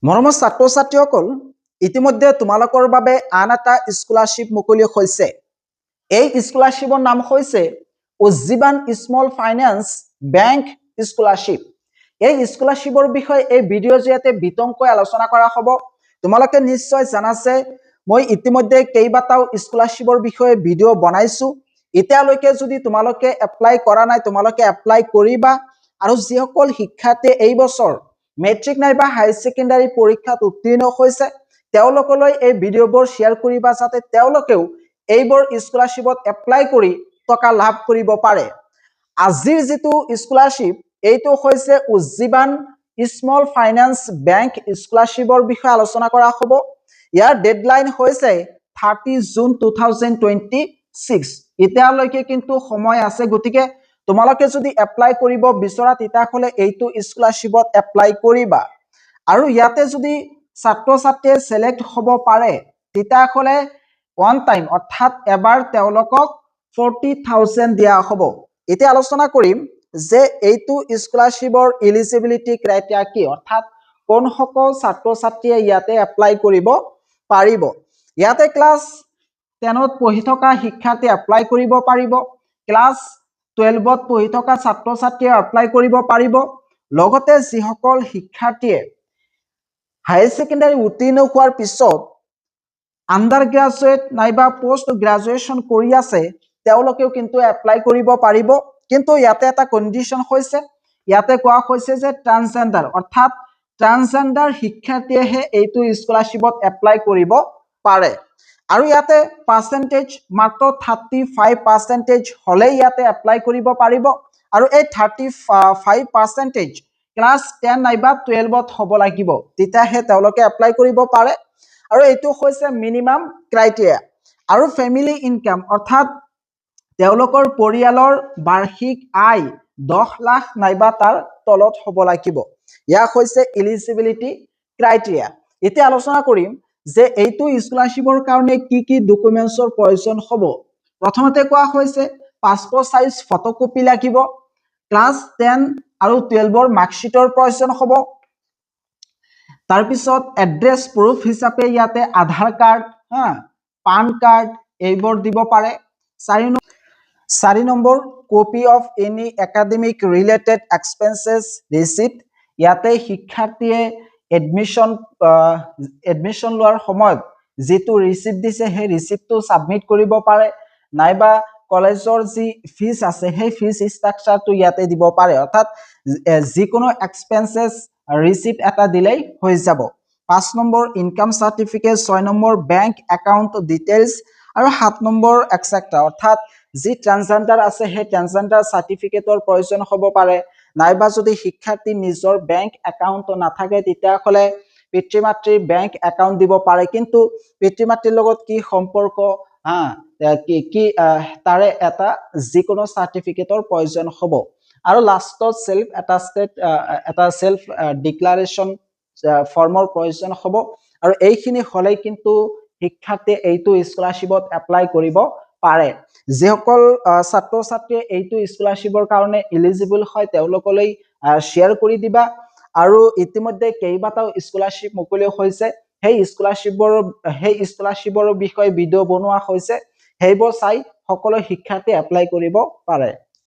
মৰমৰ ছাত্ৰ ছাত্ৰীসকল ইতিমধ্যে তোমালোকৰ বাবে আন এটা স্কলাৰশ্বিপ মুকলি হৈছে। এই স্কলাৰশ্বিপৰ নাম হৈছে উজ্জীৱান স্মল ফাইনেন্স বেংক স্কলাৰশ্বিপ। এই স্কলাৰশ্বিপৰ বিষয়ে এই ভিডিঅ'ৰ জৰিয়তে বিতংকৈ আলোচনা কৰা হ'ব। তোমালোকে নিশ্চয় জানাছে মই ইতিমধ্যে কেইবাটাও স্কলাৰশ্বিপৰ বিষয়ে ভিডিঅ' বনাইছো। এতিয়ালৈকে যদি তোমালোকে এপ্লাই কৰা নাই তোমালোকে এপ্লাই কৰিবা। আৰু যিসকল শিক্ষাৰ্থীয়ে এই বছৰ মেট্ৰিক নাইবা হাই সেকেন্ডাৰী পৰীক্ষাত উত্তীৰ্ণ হৈছে তেওঁলোকলৈ এই ভিডিঅ'বোৰ শ্বেয়াৰ কৰিবা যাতে তেওঁলোকেও এইবোৰ স্কলাৰশ্বিপত এপ্লাই কৰি টকা লাভ কৰিব পাৰে। আজিৰ যেটো স্কলাৰশ্বিপ এইটো হৈছে উজ্জীৱান স্মল ফাইনেন্স বেংক স্কলাৰশ্বিপৰ বিষয়ে আলোচনা কৰা হ'ব। ইয়াৰ ডেডলাইন হৈছে 30 জুন 2026। এতিয়ালৈকে কিন্তু সময় আছে, গতিকে তোমালোকে যদি এপ্লাই কৰিব বিচৰা তেতিয়াহলে এইটো স্কলাৰশ্বিপত এপ্লাই কৰিবা। আৰু ইয়াতে যদি ছাত্ৰ ছাত্ৰীয়ে সিলেক্ট হ'ব পাৰে তেতিয়াহলে ওয়ান টাইম অৰ্থাৎ এবাৰ তেওঁলোকক 40,000 দিয়া হ'ব। এতিয়া আলোচনা কৰিম যে এইটো স্কলাৰশ্বিপৰ এলিজিবিলিটি ক্ৰাইটেৰিয়া কি, অৰ্থাৎ কোন সকল ছাত্ৰ ছাত্ৰীয়ে ইয়াতে এপ্লাই কৰিব পাৰিব। ইয়াতে ক্লাছ 10ত পঢ়ি থকা শিক্ষাৰ্থী এপ্লাই কৰিব পাৰিব, ক্লাছ 12ত পঢ়ি থকা ছাত্ৰ ছাত্ৰীয়ে এপ্লাই কৰিব পাৰিব। লগতে যিসকল শিক্ষাৰ্থীয়ে হাই সেকেন্ডাৰী উত্তীৰ্ণ হোৱাৰ পিছত আন্ডাৰ গ্ৰাজুৱেট নাইবা পোষ্ট গ্ৰাজুৱেশ্যন কৰি আছে তেওঁলোকেও কিন্তু এপ্লাই কৰিব পাৰিব। কিন্তু ইয়াতে এটা কন্ডিশন হৈছে, ইয়াতে কোৱা হৈছে যে ট্ৰান্সজেন্ডাৰ অৰ্থাৎ ট্ৰান্সজেন্ডাৰ শিক্ষাৰ্থীয়েহে এইটো স্কলাৰশ্বিপত এপ্লাই কৰিব পাৰে। আৰু ইয়াতে পাৰ্চেন্টেজ মাত্ৰ 35% হলে ইয়াতে এপ্লাই কৰিব পাৰিব। আৰু এই 35% ক্লাছ 10 নাইবা 12ত হ'ব লাগিব, তেতিয়াহে তেওঁলোকে এপ্লাই কৰিব পাৰে। আৰু এইটো হৈছে মিনিমাম ক্ৰাইটেৰিয়া। আৰু ফেমিলি ইনকাম অৰ্থাৎ তেওঁলোকৰ পৰিয়ালৰ বাৰ্ষিক আয় 10 লাখ নাইবা তাৰ তলত হ'ব লাগিব। ইয়াক হৈছে এলিজিবিলিটি ক্ৰাইটেৰিয়া। এতিয়া আলোচনা কৰিম যে এইটো স্কলাৰশ্বিপৰ কাৰণে কি কি ডকুমেন্টছৰ প্ৰয়োজন হ'ব। প্ৰথমতে কোৱা হৈছে পাছপোৰ্ট সাইজ ফটোকপি লাগিব, ক্লাছ 10 আৰু 12ৰ মাৰ্কশ্বিটৰ প্ৰয়োজন হ'ব। তাৰ পিছত এড্ৰেছ প্ৰুফ হিচাপে ইয়াতে আধাৰ কাৰ্ড, পান কাৰ্ড এইবোৰ দিব পাৰে। 4 number copy of any academic related expenses receipt. ইয়াতে শিক্ষাৰ্থীয়ে এডমিশন লোৱাৰ সময়ত যেটো ৰিচিপ্ট দিছে সেই ৰিচিপ্টটো সাবমিট কৰিব পাৰে, নাইবা কলেজৰ যি ফিজ আছে সেই ফিজ ষ্ট্ৰাকচাৰটো ইয়াতে দিব পাৰে। অৰ্থাৎ যিকোনো এক্সপেন্সেছ ৰিচিপ্ট এটা দিলেই হৈ যাব। 5 number income certificate, 6 number bank account details, আৰু 7 নম্বৰ এটসেট্ৰা অৰ্থাৎ যি ট্ৰান্সজেন্ডাৰ আছে সেই ট্ৰান্সজেন্ডাৰ সাৰ্টিফিকেটৰ প্ৰয়োজন হ'ব পাৰে, নাইবা যদি শিক্ষাৰ্থী নিজৰ বেংক একাউন্ট নাথাকে তেতিয়াহলে পিতৃ মাতৃৰ বেংক একাউন্ট দিব পাৰে। কিন্তু পিতৃ মাতৃৰ লগত কি সম্পৰ্ক তাৰে এটা যিকোনো সাৰ্টিফিকেটৰ প্ৰয়োজন হ'ব। আৰু লাষ্টত সেল্ফ ডিক্লাৰেশ্যন ফৰ্মৰ প্ৰয়োজন হ'ব। আৰু এইখিনি হলেই কিন্তু শিক্ষাৰ্থী এইটো স্কলাৰশ্বিপত এপ্লাই কৰিব পাৰে। যিসকল ছাত্ৰ ছাত্ৰীয়ে এইটো স্কলাৰশ্বিপৰ কাৰণে এলিজিবল হয় তেওঁলোকলৈ শ্বেয়াৰ কৰি দিবা। আৰু ইতিমধ্যে কেইবাটাও স্কলাৰশ্বিপ মুকলি হৈছে, সেই স্কলাৰশ্বিপৰ বিষয়ে ভিডিঅ' বনোৱা হৈছে, সেইবোৰ চাই সকলো শিক্ষাৰ্থী এপ্লাই কৰিব পাৰে।